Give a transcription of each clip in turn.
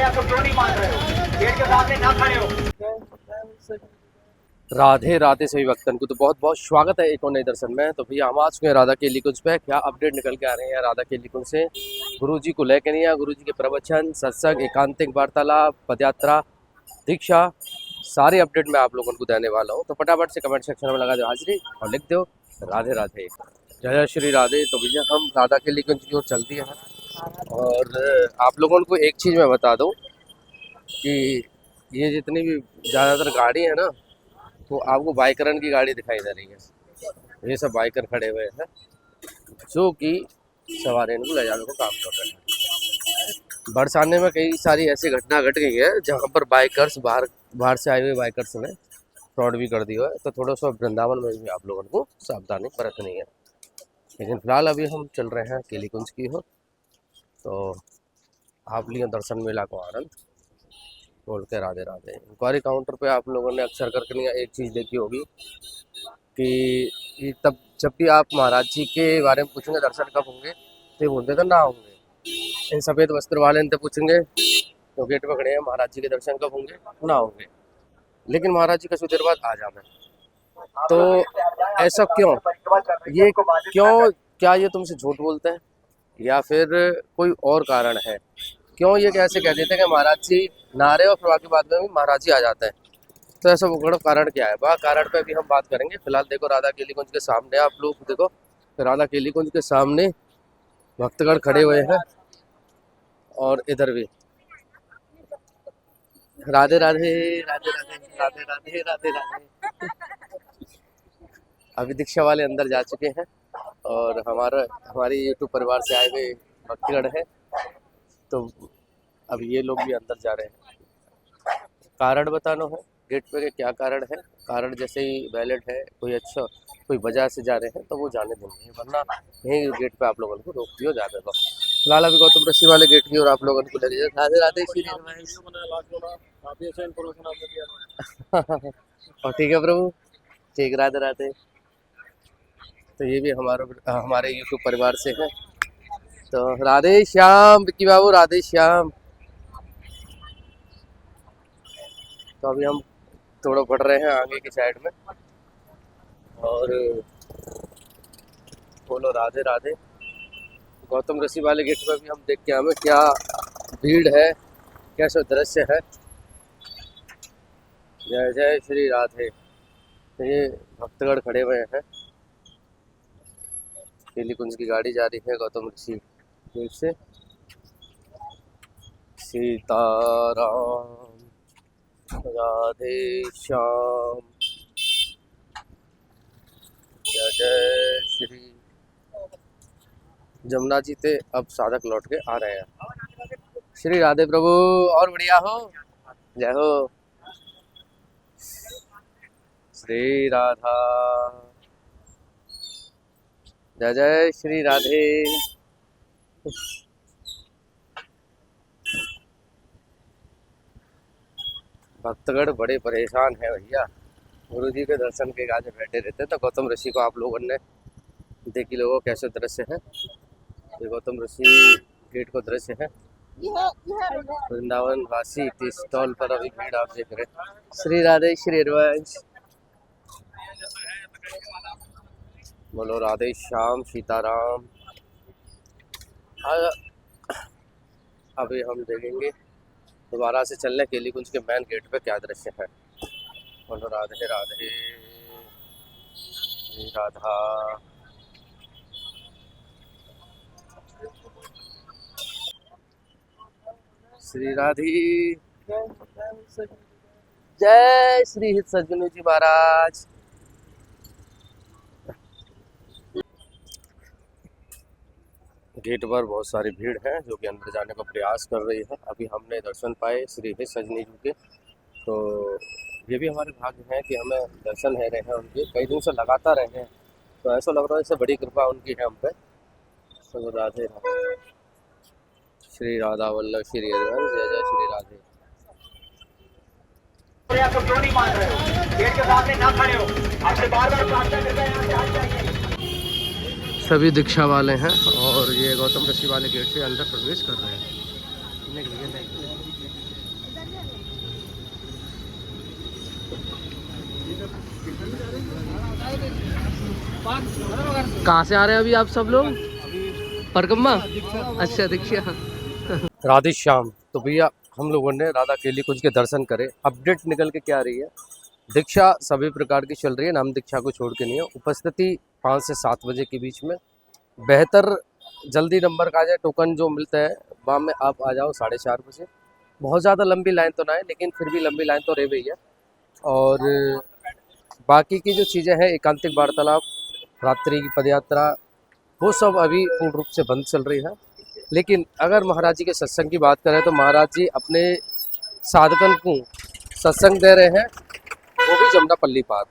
आप क्यों नहीं मान रहे हो? गेट के सामने ना खड़े हो। राधे राधे सभी भक्तन को तो बहुत बहुत स्वागत है एक और नए दर्शन में। तो भैया हम आ चुके हैं राधा केली कुंज पे। क्या अपडेट निकल के आ रहे हैं राधा केली कुंज से गुरु जी को लेकर नहीं, गुरु जी के प्रवचन, सत्संग, एकांतिक वार्तालाप, पदयात्रा, दीक्षा, सारे अपडेट मैं आप लोगों को देने वाला हूँ। तो फटाफट से कमेंट सेक्शन में लगा दो हाजिरी और लिख दो राधे राधे, जय श्री राधे। तो भैया हम राधा केली कुंज की ओर चलती हैं और आप लोगों को एक चीज़ मैं बता दूँ कि ये जितनी भी ज़्यादातर गाड़ी है ना, तो आपको बाइकरन की गाड़ी दिखाई दे रही है। ये सब बाइकर खड़े हुए हैं जो कि सवारी को ले जाने का काम कर रहे हैं। बरसाने में कई सारी ऐसी घटना घट गई है जहाँ पर बाइकर्स बाहर से आए हुए बाइकर्स ने फ्रॉड भी कर दिया है। तो थोड़ा सा वृंदावन में भी आप लोगों को सावधानी बरतनी है। लेकिन फिलहाल अभी हम चल रहे हैं केली कुंज की हो, तो आप लिए दर्शन मेला को आनंद बोल के राधे राधे। इंक्वायरी काउंटर पे आप लोगों ने अक्सर करके एक चीज़ देखी होगी कि तब जब भी आप महाराज जी के बारे में पूछेंगे दर्शन कब होंगे, तो बोलते थे ना होंगे। इन सफ़ेद वस्त्र वाले इनसे पूछेंगे तो गेट पर खड़े हैं, महाराज जी के दर्शन कब होंगे, ना होंगे। लेकिन महाराज जी कुछ देर बाद आ जाए। तो ऐसा क्यों, ये क्यों, क्या ये तुमसे झूठ बोलते हैं या फिर कोई और कारण है? क्यों ये कैसे कह देते हैं कि महाराज जी ना रहे और फिर बाकी बाद में भी महाराज जी आ जाते हैं? तो ऐसा बड़ा कारण क्या है? वह कारण पे भी हम बात करेंगे। फिलहाल देखो राधा केली कुंज के सामने आप लोग देखो, राधा केली कुंज के सामने भक्तगण खड़े हुए हैं और इधर भी राधे राधे राधे राधे राधे राधे राधे राधे। अभी दीक्षा वाले अंदर जा चुके हैं और हमारे यूट्यूब परिवार से आए हुए भक्तगण हैं, तो अब ये लोग भी अंदर जा रहे हैं। कारण बताना है गेट पे के क्या कारण है। कारण जैसे ही वैलिड है, कोई अच्छा कोई वजह से जा रहे हैं तो वो जाने देंगे, वरना यहीं गेट पे आप लोगों को रोक दिया जाता है। फिलहाल अभी गौतम ऋषि वाले गेट की और आप लोगों को ले राधे राधे और ठीक है प्रभु, ठीक, राधे राधे। तो ये भी हमारे यूट्यूब परिवार से है। तो राधे श्याम विक्की बाबू, राधे श्याम। तो अभी हम थोड़ा बढ़ रहे हैं आगे की साइड में और बोलो राधे राधे। गौतम ऋषि वाले गेट पर भी हम देख के हमें क्या भीड़ है, कैसा दृश्य है। जय जय श्री राधे। तो ये भक्तगण खड़े हुए हैं, केली कुंज की गाड़ी जा रही है गौतम ऋषि गेट से। सीताराम राधे श्याम, जय जय श्री। जमुना जी थे अब साधक लौट के आ रहे हैं। श्री राधे प्रभु, और बढ़िया हो, जय हो श्री राधा, जय जय श्री राधे। भक्तगण बड़े परेशान है भैया, गुरु जी के दर्शन के गाजे बैठे रहते। तो गौतम ऋषि को आप लोगों ने देखी लोगों कैसे दृश्य है। ये गौतम ऋषि गेट को दृश्य है। वृंदावन वासी स्टॉल पर अभी भीड़ आप देख रहे हैं। श्री राधे श्री हरिवंश, बोलो राधे श्याम सीताराम। अभी हम देखेंगे दोबारा से चलने केली कुंज के मेन गेट पे क्या दृश्य है। बोलो राधे राधे राधा। श्री राधे, जय श्री हित सज्जनों जी महाराज। गेट पर बहुत सारी भीड़ है जो कि अंदर जाने का प्रयास कर रही है। अभी हमने दर्शन पाए श्री हित सजनी जी के, तो ये भी हमारे भाग्य है कि हमें दर्शन है रहे हैं उनके, कई दिन से लगातार रहे हैं। तो ऐसा लग रहा है जैसे बड़ी कृपा उनकी है हम पे। तो राधे राधे, श्री राधा वल्लभ श्री हरिवंश, जय जय श्री राधे। आप क्यों नहीं मान रहे हो? गेट के सामने ना खड़े हो। आपसे बार-बार प्रार्थना करते हैं, यहाँ से हट जाइए। सभी दीक्षा वाले हैं और ये गौतम ऋषि वाले गेट से अंदर प्रवेश कर रहे हैं। कहाँ से आ रहे हैं अभी आप सब लोग? परगम्मा? अच्छा दीक्षा। राधे श्याम। तो भैया हम लोगों ने राधा केली कुंज के दर्शन करे। अपडेट निकल के क्या रही है, दीक्षा सभी प्रकार की चल रही है, नाम दीक्षा को छोड़ के नहीं है। उपस्थिति 5 से 7 बजे के बीच में। बेहतर जल्दी नंबर का आ जाए, टोकन जो मिलता है वहाँ में आप आ जाओ 4:30 बजे। बहुत ज़्यादा लंबी लाइन तो ना है, लेकिन फिर भी लंबी लाइन तो रह गई है। और बाकी की जो चीज़ें हैं, एकांतिक वार्तालाप, रात्रि की पदयात्रा, वो सब अभी पूर्ण रूप से बंद चल रही है। लेकिन अगर महाराज जी के सत्संग की बात करें तो महाराज जी अपने साधकन को सत्संग दे रहे हैं, वो भी जमुनापल्ली पार।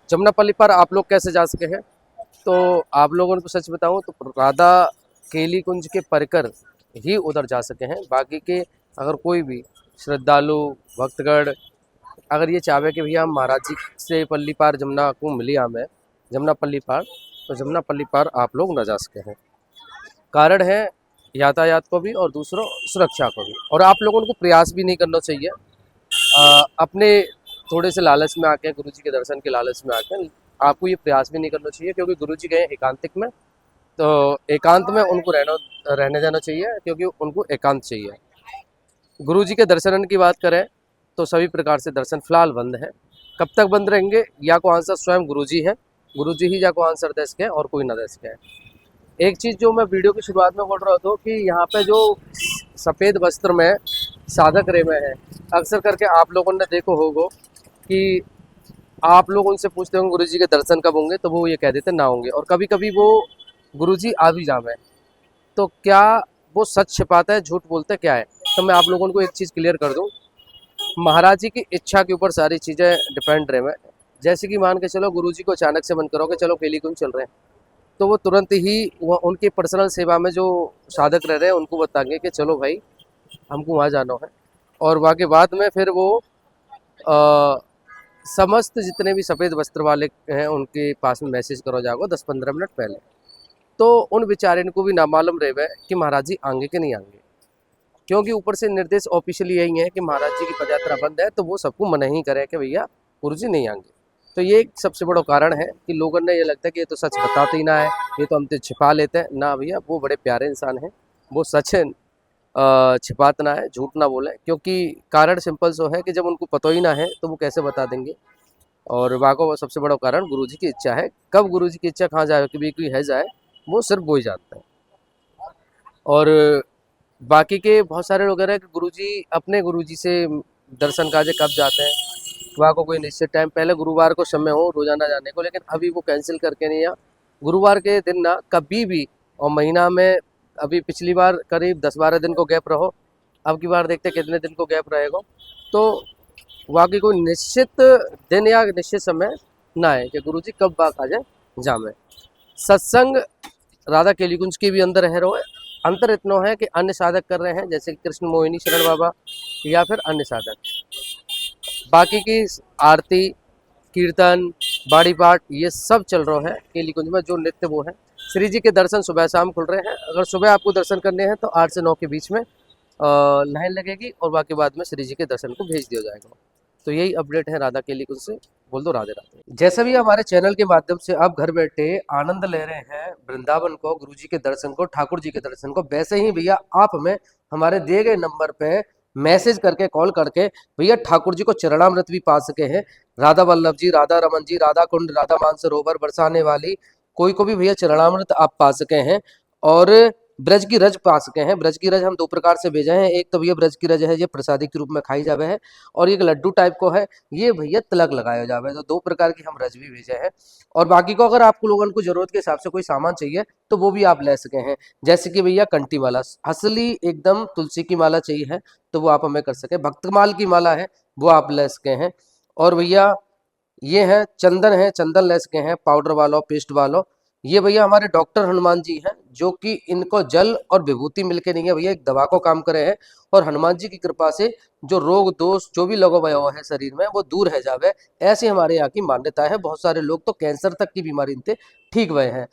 जमुनापल्ली पार आप लोग कैसे जा सके हैं? तो आप लोगों को सच बताऊं तो राधा केली कुंज के परिकर ही उधर जा सके हैं। बाकी के अगर कोई भी श्रद्धालु भक्तगण अगर ये चाहे कि भैया हम महाराज जी से पल्ली पार जमुना को मिली हमें जमुनापल्ली पार, तो जमुनापल्ली पार आप लोग न जा सके हैं। कारण है यातायात को भी और दूसरों सुरक्षा को भी। और आप लोगों को प्रयास भी नहीं करना चाहिए अपने थोड़े से लालच में आके, गुरु जी के दर्शन के लालच में आके आपको ये प्रयास भी नहीं करना चाहिए, क्योंकि गुरु जी गए एकांतिक में, तो एकांत में उनको रहने देना चाहिए, क्योंकि उनको एकांत चाहिए। गुरु जी के दर्शन की बात करें तो सभी प्रकार से दर्शन फिलहाल बंद है। कब तक बंद रहेंगे या को आंसर स्वयं गुरु जी है, गुरु जी ही या को आंसर दे सके और कोई ना दे सके। एक चीज़ जो मैं वीडियो की शुरुआत में बोल रहा था कि यहाँ पे जो सफ़ेद वस्त्र में साधक रहे हुए हैं, अक्सर करके आप लोगों ने देखो होगा कि आप लोग उनसे पूछते होंगे गुरु जी के दर्शन कब होंगे, तो वो ये कह देते ना होंगे। और कभी कभी वो गुरु जी आ भी जावे, तो क्या वो सच छिपाता है, झूठ बोलते क्या है? तो मैं आप लोगों को एक चीज़ क्लियर कर दूँ, महाराज जी की इच्छा के ऊपर सारी चीज़ें डिपेंड रहे हैं। जैसे कि मान के चलो गुरु जी को अचानक से मन करो कि चलो केली कुंज चल रहे हैं, तो वो तुरंत ही वो उनकी पर्सनल सेवा में जो साधक रह रहे हैं उनको बताएंगे कि चलो भाई हमको वहाँ जाना है। और वहाँ के बाद में फिर वो समस्त जितने भी सफ़ेद वस्त्र वाले हैं उनके पास में मैसेज करो जाओगे 10-15 मिनट पहले। तो उन बेचारे को भी ना मालूम रहे कि महाराज जी आएंगे कि नहीं आएंगे, क्योंकि ऊपर से निर्देश ऑफिशियली यही है कि महाराज जी की पदयात्रा बंद है, तो वो सबको मना ही करे कि भैया गुरु जी नहीं आएंगे। तो ये एक सबसे बड़ा कारण है कि लोगों ने ये लगता है कि ये तो सच बताते ही ना है, ये तो हम तो छिपा लेते हैं ना। भैया वो बड़े प्यारे इंसान हैं, वो सच छिपात ना है, झूठ ना बोले, क्योंकि कारण सिंपल सो है कि जब उनको पता ही ना है तो वो कैसे बता देंगे। और वाको सबसे बड़ा कारण गुरु जी की इच्छा है। कब गुरु जी की इच्छा कहाँ जाए कि भी कोई है जाए, वो सिर्फ वो ही जानता है। और बाकी के बहुत सारे लोग हैं कि गुरुजी अपने गुरुजी से दर्शन काजे कब जाते हैं, वहाँ को कोई निश्चित टाइम पहले गुरुवार को समय हो रोजाना जाने को, लेकिन अभी वो कैंसिल करके नहीं आ। गुरुवार के दिन ना कभी भी, और महीना में अभी पिछली बार करीब 10-12 दिन को गैप रहो, अब की बार देखते कितने दिन को गैप रहेगा। तो वहाँ की कोई निश्चित दिन या निश्चित समय ना है कि गुरुजी कब बात आ जाए जामे। सत्संग राधा केली कुंज के भी अंदर है रहो है। अंतर इतना है कि अन्य साधक कर रहे हैं जैसे कृष्ण मोहिनी शरण बाबा या फिर अन्य साधक, बाकी की आरती कीर्तन बाड़ी पाठ ये सब चल रहा है केली कुंज में। जो नित्य वो है श्री जी के दर्शन सुबह शाम खुल रहे हैं। अगर सुबह आपको दर्शन करने हैं तो 8 से 9 के बीच में लाइन लगेगी और बाकी बाद में श्री जी के दर्शन को भेज दिया जाएगा। तो यही अपडेट है राधा केली कुंज से। बोल दो राधे राधे। जैसे भी हमारे चैनल के माध्यम से आप घर बैठे आनंद ले रहे हैं वृंदावन को, गुरु जी के दर्शन को, ठाकुर जी के दर्शन को, वैसे ही भैया आप हमें हमारे दिए गए नंबर पे मैसेज करके कॉल करके भैया ठाकुर जी को चरणामृत भी पा सके हैं। राधा वल्लभ जी, राधा रमन जी, राधा कुंड, राधा मानसरोवर बरसाने वाली कोई को भी भैया चरणामृत आप पा सके हैं। और ब्रज की रज पा सके हैं। ब्रज की रज हम 2 प्रकार से भेजे हैं। एक तो भैया ब्रज की रज है, ये प्रसादी के रूप में खाई जावे है, और एक लड्डू टाइप को है, ये भैया तिलक लगाया जावे। तो 2 प्रकार की हम रज भी भेजे हैं। और बाकी को अगर आपको लोगों को जरूरत के हिसाब से कोई सामान चाहिए तो वो भी आप ले सके हैं। जैसे कि भैया कंठी माला असली एकदम तुलसी की माला चाहिए है तो वो आप हमें कर सके। भक्तमाल की माला है वो आप ले सके हैं। और भैया ये है चंदन ले सके हैं, पाउडर वालों पेस्ट वालों। ये भैया हमारे डॉक्टर हनुमान जी हैं, जो कि इनको जल और विभूति मिलके नहीं है भैया, एक दवा को काम करे हैं। और हनुमान जी की कृपा से जो रोग दोष जो भी लगा हुआ है शरीर में वो दूर है जावे, ऐसी हमारे यहाँ की मान्यता है। बहुत सारे लोग तो कैंसर तक की बीमारी इनसे ठीक हुए हैं।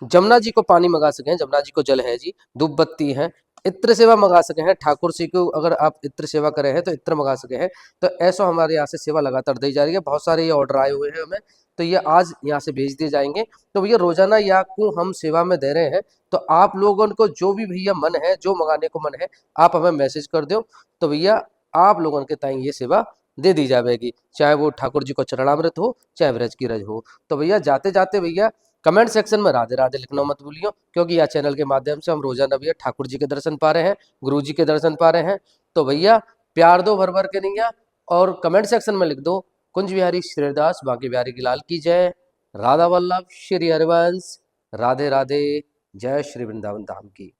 जमुना जी को पानी मंगा सके हैं, जमुना जी को जल है जी, धूप बत्ती है, इत्र सेवा मंगा सके हैं। ठाकुर जी को अगर आप इत्र सेवा करे हैं तो इत्र मंगा सके हैं। तो ऐसा हमारे यहाँ से सेवा लगातार दी जा रही है। बहुत सारे ये ऑर्डर आए हुए हैं हमें तो ये आज यहाँ से भेज दिए जाएंगे। तो भैया रोजाना या को हम सेवा में दे रहे हैं, तो आप लोगों को जो भी भैया मन है, जो मंगाने को मन है, आप हमें मैसेज कर दो, तो भैया आप लोगों के ताई ये सेवा दे दी जाएगी, चाहे वो ठाकुर जी को चरणामृत हो, चाहे व्रज की रज हो। तो भैया जाते जाते भैया कमेंट सेक्शन में राधे राधे लिखना मत भूलियो, क्योंकि यह चैनल के माध्यम से हम रोजाना भैया ठाकुर जी के दर्शन पा रहे हैं, गुरु जी के दर्शन पा रहे हैं। तो भैया प्यार दो भर भर के नैया, और कमेंट सेक्शन में लिख दो कुंज बिहारी श्रीदास बांके बिहारी की लाल की जय, राधा वल्लभ श्री हरिवंश, राधे राधे, जय श्री वृंदावन धाम की।